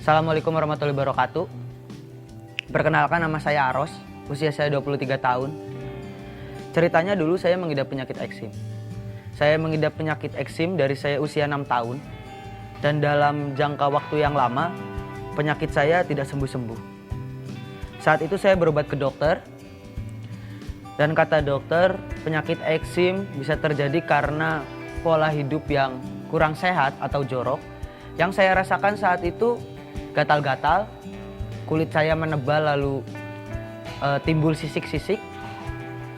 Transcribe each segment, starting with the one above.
Assalamualaikum warahmatullahi wabarakatuh. Perkenalkan, nama saya Aros, usia saya 23 tahun. Ceritanya dulu saya mengidap penyakit eksim. Saya mengidap penyakit eksim dari saya usia 6 tahun. Dan dalam jangka waktu yang lama, penyakit saya tidak sembuh-sembuh. Saat itu saya berobat ke dokter. Dan kata dokter, penyakit eksim bisa terjadi karena pola hidup yang kurang sehat atau jorok. Yang saya rasakan saat itu gatal-gatal, kulit saya menebal lalu timbul sisik-sisik.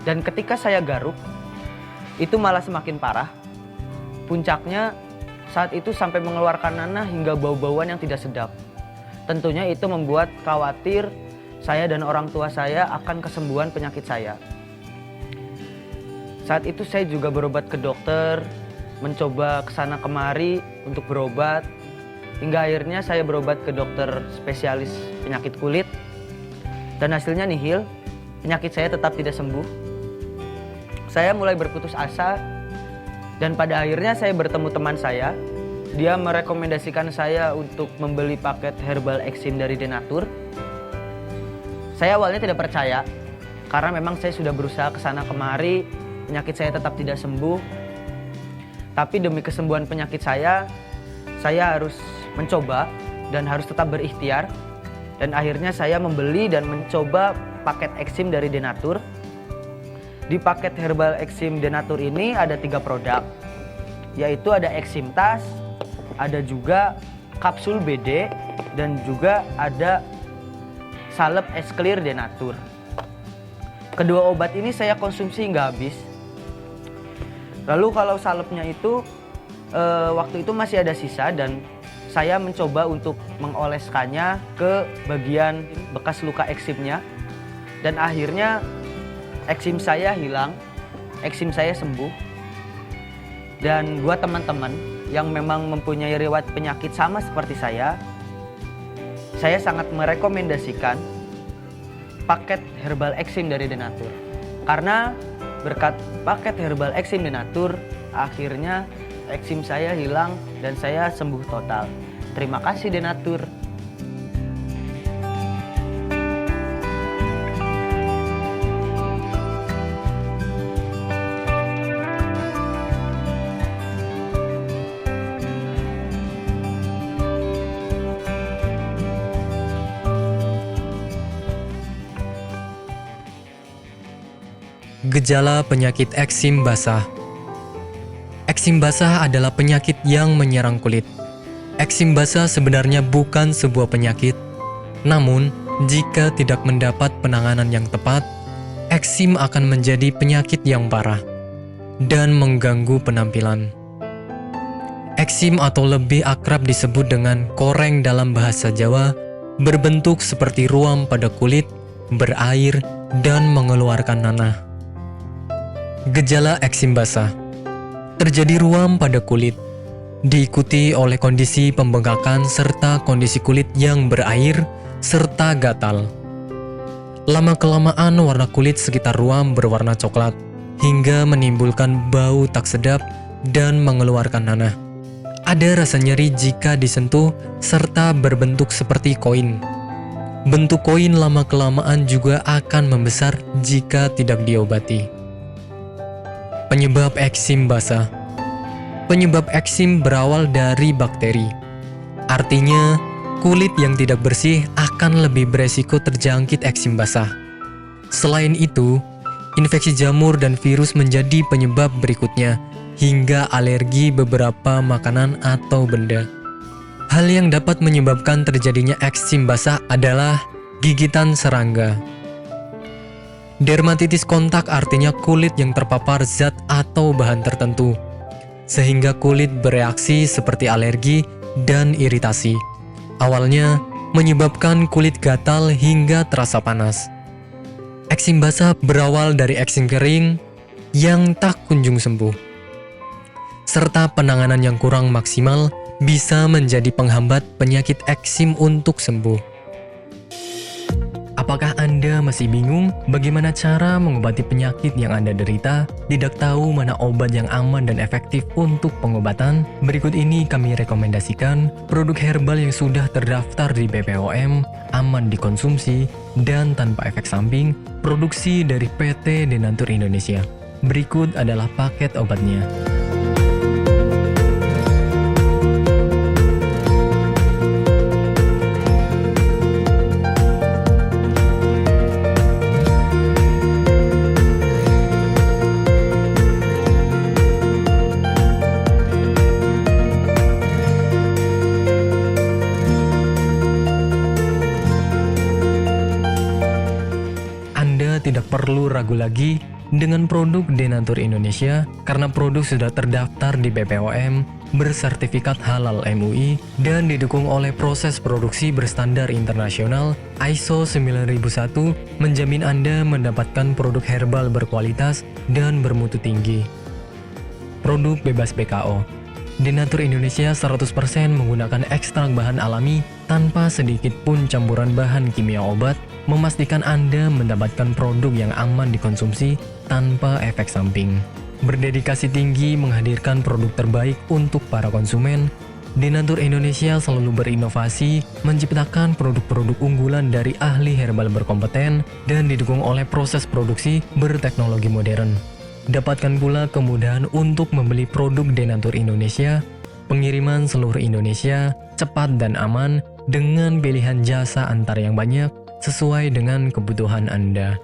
Dan ketika saya garuk, itu malah semakin parah. Puncaknya saat itu sampai mengeluarkan nanah hingga bau-bauan yang tidak sedap. Tentunya itu membuat khawatir saya dan orang tua saya akan kesembuhan penyakit saya. Saat itu saya juga berobat ke dokter, mencoba kesana kemari untuk berobat. Hingga akhirnya saya berobat ke dokter spesialis penyakit kulit. Dan hasilnya nihil, penyakit saya tetap tidak sembuh. Saya mulai berputus asa. Dan pada akhirnya saya bertemu teman saya. Dia merekomendasikan saya untuk membeli paket herbal eksim dari Denatur. Saya awalnya tidak percaya. Karena memang saya sudah berusaha kesana kemari, penyakit saya tetap tidak sembuh. Tapi demi kesembuhan penyakit saya harus mencoba dan harus tetap berikhtiar. Dan akhirnya saya membeli dan mencoba paket eksim dari Denatur. Di paket herbal eksim Denatur ini ada 3 produk, yaitu ada eksim tas, ada juga kapsul BD, dan juga ada salep es clear Denatur. Kedua obat ini saya konsumsi hingga habis. Lalu kalau salepnya itu waktu itu masih ada sisa dan saya mencoba untuk mengoleskannya ke bagian bekas luka eksimnya. Dan akhirnya eksim saya hilang, eksim saya sembuh. Dan buat teman-teman yang memang mempunyai riwayat penyakit sama seperti saya sangat merekomendasikan paket herbal eksim dari Denatur. Karena berkat paket herbal eksim Denatur, akhirnya eksim saya hilang dan saya sembuh total. Terima kasih Denatur. Gejala penyakit eksim basah. Eksim basah adalah penyakit yang menyerang kulit. Eksim basah sebenarnya bukan sebuah penyakit. Namun, jika tidak mendapat penanganan yang tepat, eksim akan menjadi penyakit yang parah dan mengganggu penampilan. Eksim atau lebih akrab disebut dengan koreng dalam bahasa Jawa, berbentuk seperti ruam pada kulit, berair, dan mengeluarkan nanah. Gejala eksim basah. Terjadi ruam pada kulit, diikuti oleh kondisi pembengkakan serta kondisi kulit yang berair serta gatal. Lama-kelamaan warna kulit sekitar ruam berwarna coklat hingga menimbulkan bau tak sedap dan mengeluarkan nanah. Ada rasa nyeri jika disentuh serta berbentuk seperti koin. Bentuk koin lama-kelamaan juga akan membesar jika tidak diobati. Penyebab eksim basah. Penyebab eksim berawal dari bakteri. Artinya, kulit yang tidak bersih akan lebih beresiko terjangkit eksim basah. Selain itu, infeksi jamur dan virus menjadi penyebab berikutnya, hingga alergi beberapa makanan atau benda. Hal yang dapat menyebabkan terjadinya eksim basah adalah gigitan serangga. Dermatitis kontak artinya kulit yang terpapar zat atau bahan tertentu, sehingga kulit bereaksi seperti alergi dan iritasi. Awalnya menyebabkan kulit gatal hingga terasa panas. Eksim basah berawal dari eksim kering yang tak kunjung sembuh, serta penanganan yang kurang maksimal bisa menjadi penghambat penyakit eksim untuk sembuh. Apakah Anda masih bingung bagaimana cara mengobati penyakit yang Anda derita? Tidak tahu mana obat yang aman dan efektif untuk pengobatan? Berikut ini kami rekomendasikan produk herbal yang sudah terdaftar di BPOM, aman dikonsumsi, dan tanpa efek samping, produksi dari PT Denatur Indonesia. Berikut adalah paket obatnya. Anda tidak perlu ragu lagi dengan produk Denatur Indonesia karena produk sudah terdaftar di BPOM, bersertifikat halal MUI, dan didukung oleh proses produksi berstandar internasional ISO 9001 menjamin Anda mendapatkan produk herbal berkualitas dan bermutu tinggi. Produk bebas BKO. Denatur Indonesia 100% menggunakan ekstrak bahan alami tanpa sedikit pun campuran bahan kimia obat, memastikan Anda mendapatkan produk yang aman dikonsumsi tanpa efek samping. Berdedikasi tinggi menghadirkan produk terbaik untuk para konsumen, Denatur Indonesia selalu berinovasi, menciptakan produk-produk unggulan dari ahli herbal berkompeten dan didukung oleh proses produksi berteknologi modern. Dapatkan pula kemudahan untuk membeli produk Denatur Indonesia, pengiriman seluruh Indonesia, cepat dan aman, dengan pilihan jasa antar yang banyak sesuai dengan kebutuhan Anda.